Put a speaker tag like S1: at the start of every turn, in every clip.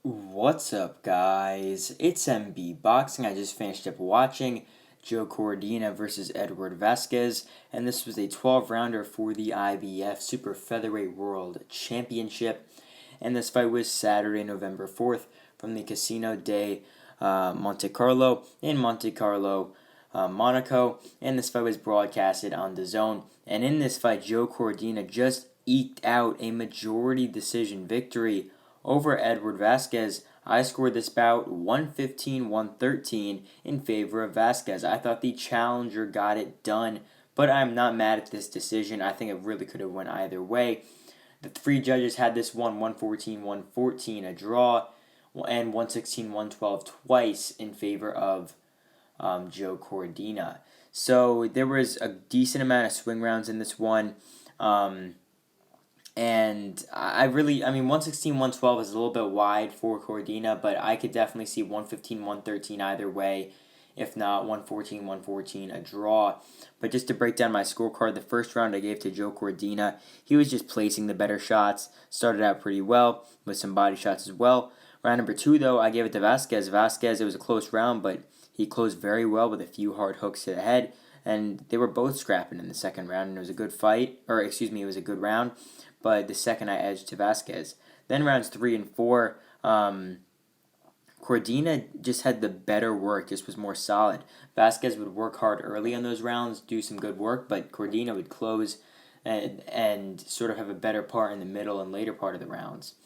S1: What's up, guys? It's MB Boxing. I just finished up watching Joe Cordina versus Edward Vazquez, and this was a 12-rounder for the IBF Super Featherweight World Championship. And this fight was Saturday, November 4th, from the Casino de Monte Carlo in Monte Carlo, Monaco. And this fight was broadcasted on DAZN. And in this fight, Joe Cordina just eked out a majority decision victory over Edward Vazquez. I scored this bout 115-113 in favor of Vazquez. I thought the challenger got it done, but I'm not mad at this decision. I think it really could have went either way. The three judges had this one 114-114, a draw, and 116-112 twice in favor of Joe Cordina. So there was a decent amount of swing rounds in this one. And I mean, 116, 112 is a little bit wide for Cordina, but I could definitely see 115, 113 either way. If not, 114, 114, a draw. But just to break down my scorecard, the first round I gave to Joe Cordina. He was just placing the better shots. Started out pretty well with some body shots as well. Round number 2, though, I gave it to Vazquez. Vazquez, it was a close round, but he closed very well with a few hard hooks to the head. And they were both scrapping in the second round, and it was a good fight. It was a good round. But the second I edged to Vazquez. Then rounds 3 and 4, Cordina just had the better work, just was more solid. Vazquez would work hard early on those rounds, do some good work, but Cordina would close and sort of have a better part in the middle and later part of the rounds.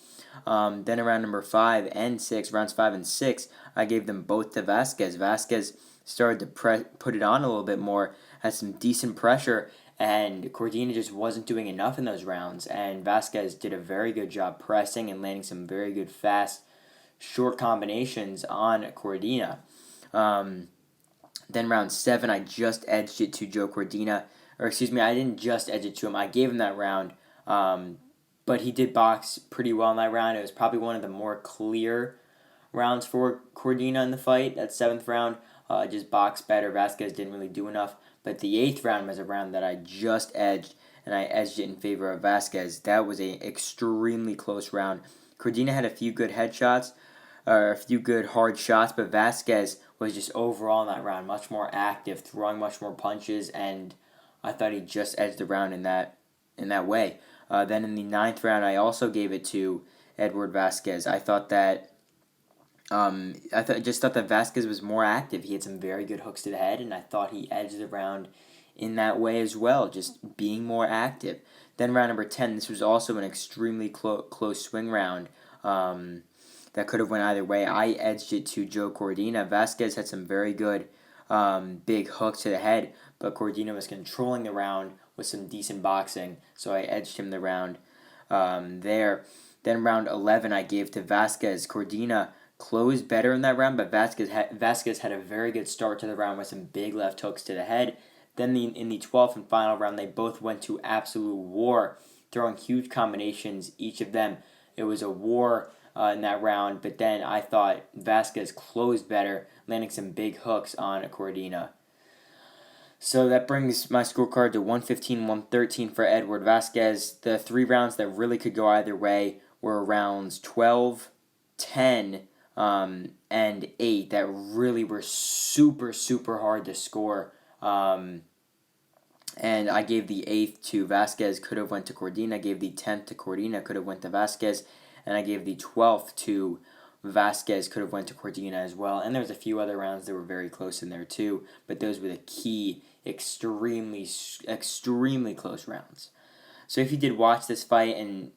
S1: Then around number 5 and 6, rounds 5 and 6, I gave them both to Vazquez. Vazquez started to put it on a little bit more, had some decent pressure, and Cordina just wasn't doing enough in those rounds. And Vazquez did a very good job pressing and landing some very good fast, short combinations on Cordina. Then round 7, I just edged it to Joe Cordina. I didn't just edge it to him. I gave him that round. But he did box pretty well in that round. It was probably one of the more clear rounds for Cordina in the fight. That 7th round, just boxed better. Vazquez didn't really do enough. But the 8th round was a round that I just edged, and I edged it in favor of Vazquez. That was an extremely close round. Cordina had a few good headshots, a few good hard shots, but Vazquez was just overall in that round much more active, throwing much more punches, and I thought he just edged the round in that way. Then in the 9th round, I also gave it to Edward Vazquez. I thought that Vazquez was more active. He had some very good hooks to the head, and I thought he edged the round in that way as well, just being more active. Then round number 10, this was also an extremely close swing round that could have went either way. I edged it to Joe Cordina. Vazquez had some very good big hooks to the head, but Cordina was controlling the round with some decent boxing, so I edged him the round there. Then round 11, I gave to Vazquez. Cordina closed better in that round, but Vazquez had a very good start to the round with some big left hooks to the head. Then in the 12th and final round, they both went to absolute war, throwing huge combinations, each of them. It was a war in that round, but then I thought Vazquez closed better, landing some big hooks on Cordina. So that brings my scorecard to 115-113 for Edward Vazquez. The 3 rounds that really could go either way were rounds 12, 10, and 8 that really were super, super hard to score. And I gave the 8th to Vazquez, could have went to Cordina. I gave the 10th to Cordina, could have went to Vazquez. And I gave the 12th to Vazquez, could have went to Cordina as well. And there was a few other rounds that were very close in there too. But those were the key, extremely close rounds. So if you did watch this fight and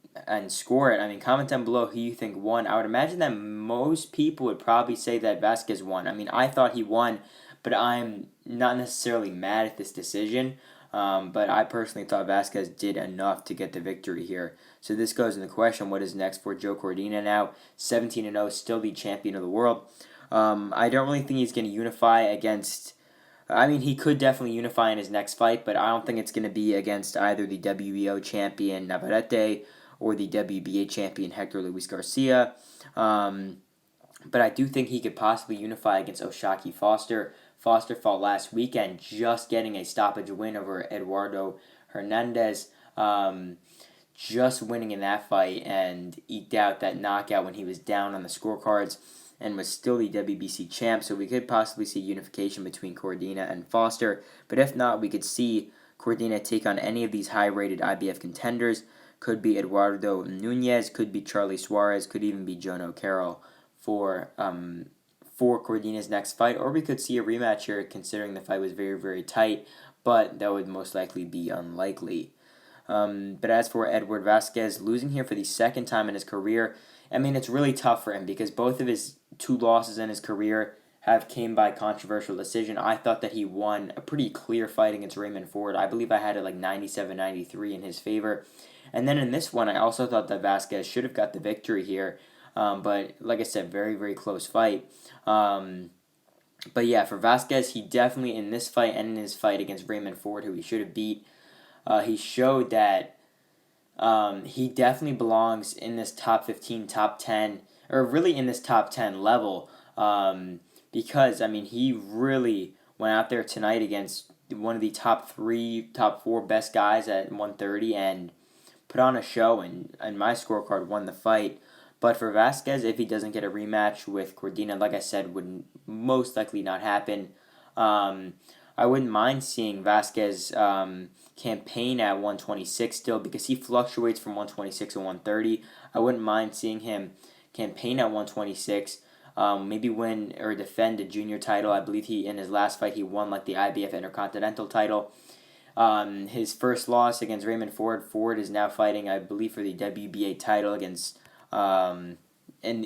S1: score it, I mean, comment down below who you think won. I would imagine that most people would probably say that Vazquez won. I mean, I thought he won, but I'm not necessarily mad at this decision. But I personally thought Vazquez did enough to get the victory here. So this goes into question, what is next for Joe Cordina now? 17-0, still the champion of the world. I don't really think he's going to unify against... I mean, he could definitely unify in his next fight, but I don't think it's going to be against either the WBO champion Navarrete or the WBA champion Hector Luis Garcia. But I do think he could possibly unify against O'Shaquie Foster. Foster fought last weekend, just getting a stoppage win over Eduardo Hernandez. just winning in that fight and eked out that knockout when he was down on the scorecards and was still the WBC champ. So we could possibly see unification between Cordina and Foster. But if not, we could see Cordina take on any of these high-rated IBF contenders. Could be Eduardo Nunez, could be Charlie Suarez, could even be Joan O'Carroll for Cordina's next fight. Or we could see a rematch here, considering the fight was very, very tight. But that would most likely be unlikely. But as for Edward Vazquez, losing here for the second time in his career, I mean, it's really tough for him because both of his 2 losses in his career have came by controversial decision. I thought that he won a pretty clear fight against Raymond Ford. I believe I had it like 97-93 in his favor. And then in this one, I also thought that Vazquez should have got the victory here. But like I said, very, very close fight. But yeah, for Vazquez, he definitely in this fight and in his fight against Raymond Ford, who he should have beat, he showed that he definitely belongs in this top 15, top 10, or really in this top 10 level. Because, I mean, he really went out there tonight against one of the top 3, top 4 best guys at 130 and put on a show, and my scorecard won the fight. But for Vazquez, if he doesn't get a rematch with Cordina, like I said, would most likely not happen. I wouldn't mind seeing Vazquez campaign at 126 still because he fluctuates from 126 to 130. I wouldn't mind seeing him campaign at 126. Maybe win or defend a junior title. I believe in his last fight he won like the IBF Intercontinental title. His first loss against Raymond Ford. Ford is now fighting, I believe, for the WBA title against and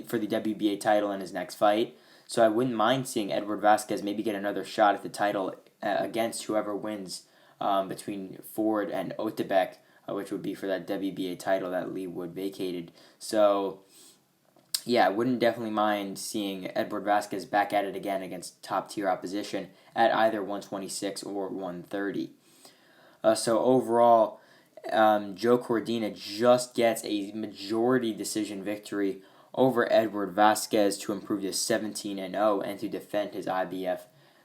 S1: for the WBA title in his next fight. So I wouldn't mind seeing Edward Vazquez maybe get another shot at the title against whoever wins between Ford and Otebek, which would be for that WBA title that Lee Wood vacated. So yeah, I wouldn't definitely mind seeing Edward Vazquez back at it again against top-tier opposition at either 126 or 130. So overall, Joe Cordina just gets a majority decision victory over Edward Vazquez to improve to 17-0 and to defend his IBF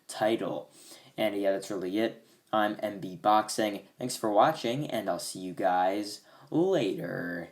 S1: title. And yeah, that's really it. I'm MB Boxing. Thanks for watching, and I'll see you guys later.